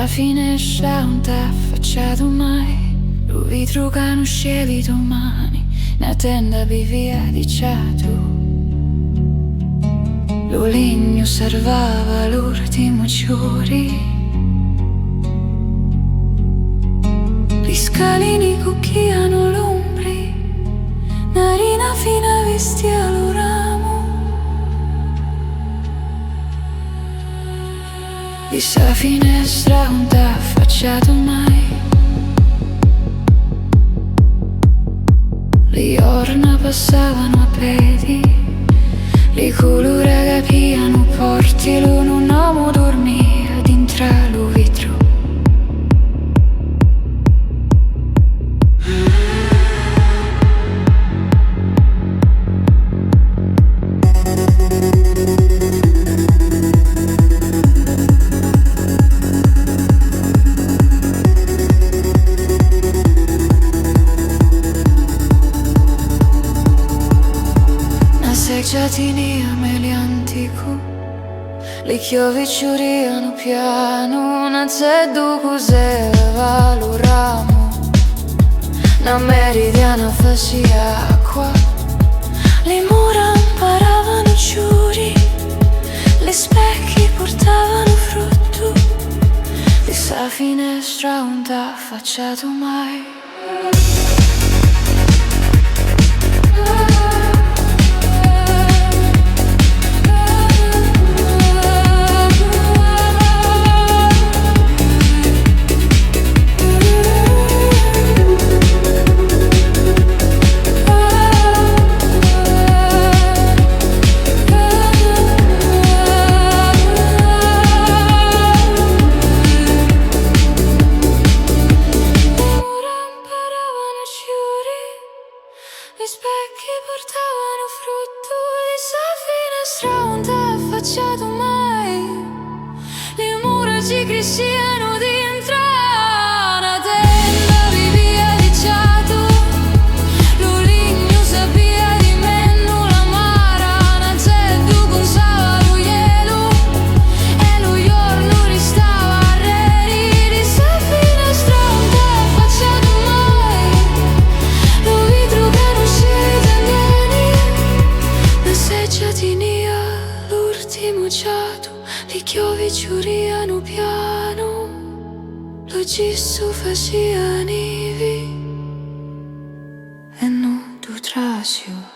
Questa finestra non t'ha affacciato mai, lo vetro che non scegli domani, una tenda via diciato. Lo legno servava l'ultimo giorno, gli scalini cucchiano l'ombri, narina fina vestia lo ramo. Questa finestra non t'ha affacciato mai, le orna passavano a piedi, le colore capiano porti, un uomo dormia dentro lo vetro. Seggiatini a mele antico, le chiove ciuriano piano, non c'è cos'era lo ramo, una meridiana faccia acqua, le mura imparavano giuri, le specchi portavano frutto, di sta finestra non t'ha affacciato mai. Gli specchi portavano frutto, di sta finestra non t'ha affacciato mai, le mura ci cresciano dentro una tenda vivia diciato, lo legno sapeva di me non l'amara, non c'è tu con lo ielo e lo giorno restava a reri, di sta finestra non t'ha affacciato mai, lo vetro che l'ultimo giato, le chiove ciuriano piano, lo gesso faceva nevi e non tu trasio.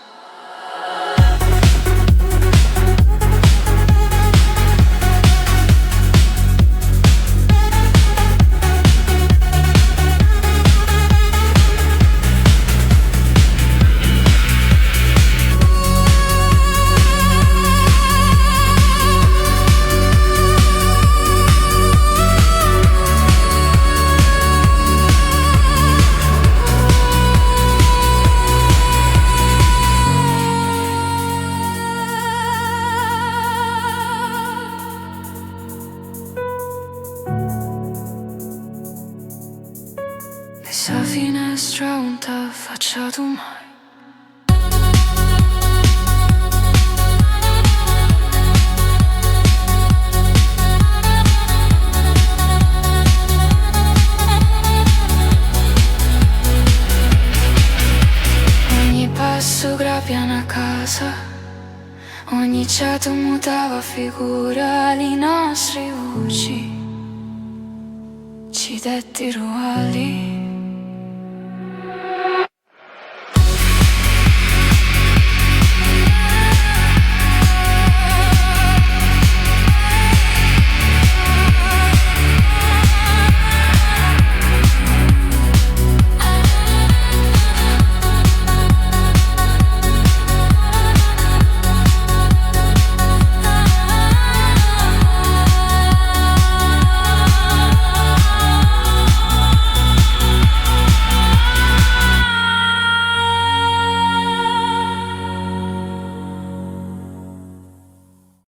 Questa finestra non t'ha affacciato mai. Ogni passo grapia una casa, ogni ciato mutava figura, le nostre voci ci dettero ali.